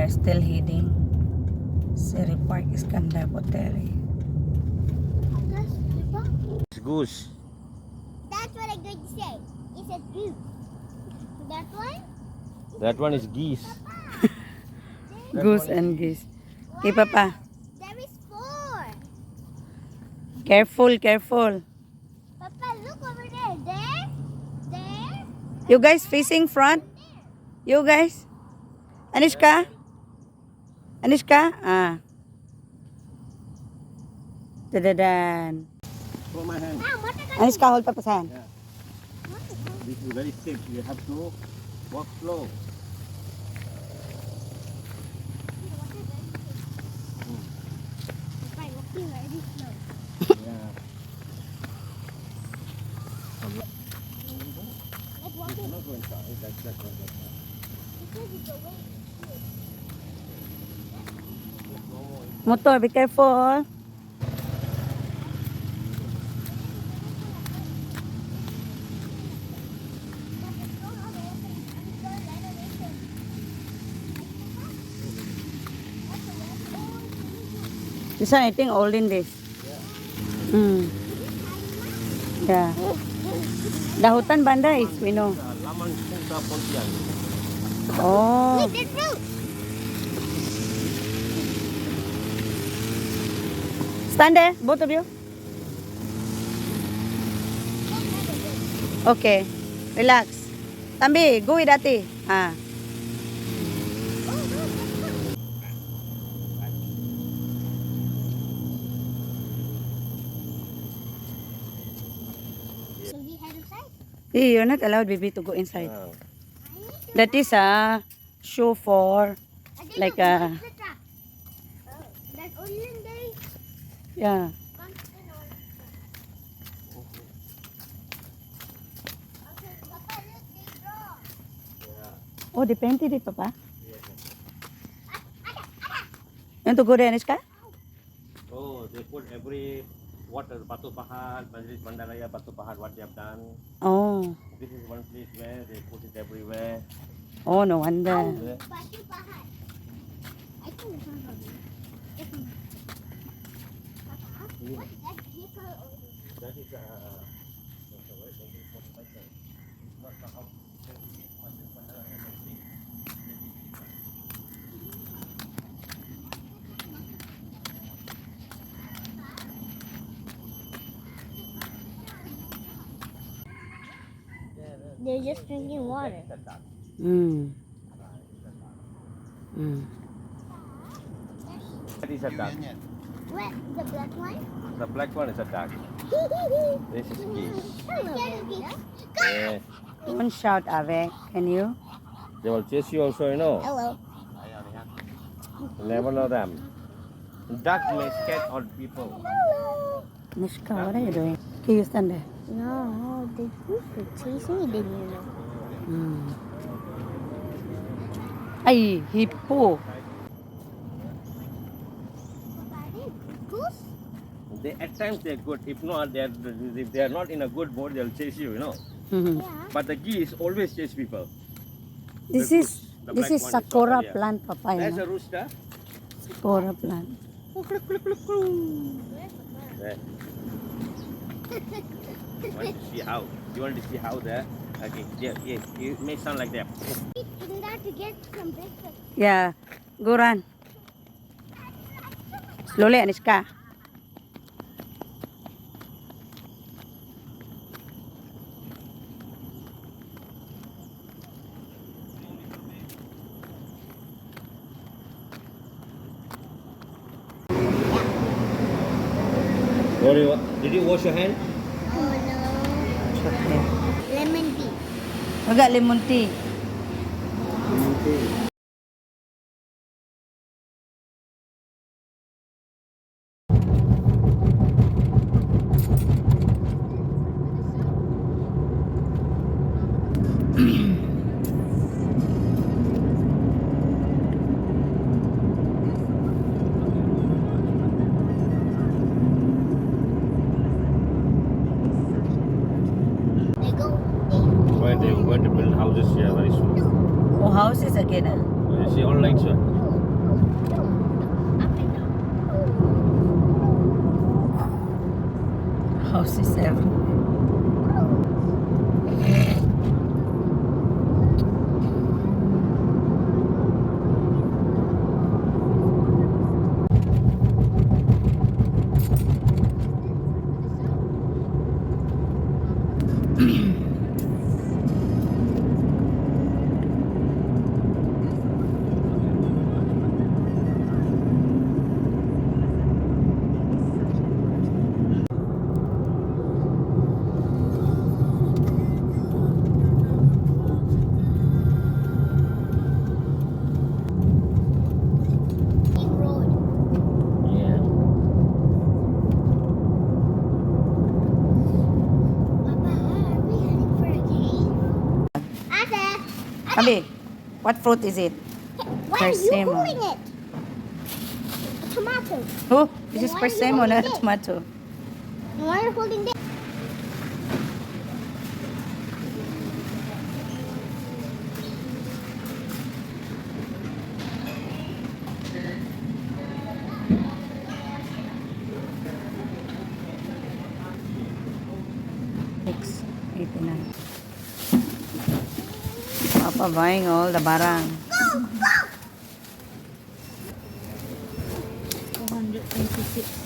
are still heading Sireh Park, Iskandar, Puteri. It's goose. That's what I'm going to say. It's a goose. That one? That one is geese. Goose and geese. Okay, Papa. There is 4. Careful, careful. Papa, look over there. There. You guys facing front? You guys? Anishka? Anishka? Ah. Dadadan. Hold my hand. Anishka, hold Papa's hand. Yeah. This is very steep. You have to walk slow. Papa, walking very slow. Yeah. Let's walk It's it. not going far. That's Because it's a way. Motor, be careful. This one, I think, old in this. Yeah. The hutan banda is, we know. Laman Putra Pontian. Oh. Look, there's fruit. Stand there, both of you. Okay. Relax. Tambi, go with Ati. Ah. Should we head inside? Hey, you're not allowed, baby, to go inside. Ah. That is a show for, like a, The truck. Oh, that only day. yeah. Okay, Papa, look, they draw. Oh, they painted it, Papa. You want to go there, Anishka? Oh, they put every water, Batu Pahat, Majlis Bandaraya, Batu Pahat, what they have done. Oh. This is one place where they put it everywhere. Oh, no wonder. Batu Pahat. I think this one's on. This one. Papa, what's that vehicle over there? That is not the house. They're just drinking water. Mm. Mm. That is a duck. What? The black one? The black one is a duck. This is geese. Hello. Yeah. Don't shout, Ave. Can you? They will chase you also, you know. Hello. You never know them. Duck may scare on people. Anishka, what are you doing? Okay, you stand there. No, they used to chase me, didn't you know? Mm. Ay, hippo. Goose? They, at times they're good. If not, if they are not in a good mood, they'll chase you, you know. Mhm. Yeah. But the geese always chase people. This The is goose, the this black is one sakura not- yeah. plant, Papa. You There's a know? rooster. Sakura plant. There. Want to see how? You want to see how there? Okay, yeah, yeah. It may sound like that. Isn't that to get some breakfast? Yeah, go run. Slowly, Anishka. Did you wash your hand? Oh no. Okay. Lemon tea. Agak lemon tea. They go. When they were going to build houses here very soon. Oh, houses again. Ah. You see all lights, sir? Up and down. House is everywhere. Big road. Yeah. Papa, are we heading for a game? Ate, Abi, what fruit is it? why are you Persimmon. holding it? A tomato. Oh, this is Why are you persimmon, holding not this? tomato. And why are you holding this? Six, 89. Papa buying all the barang. Go, go! 226.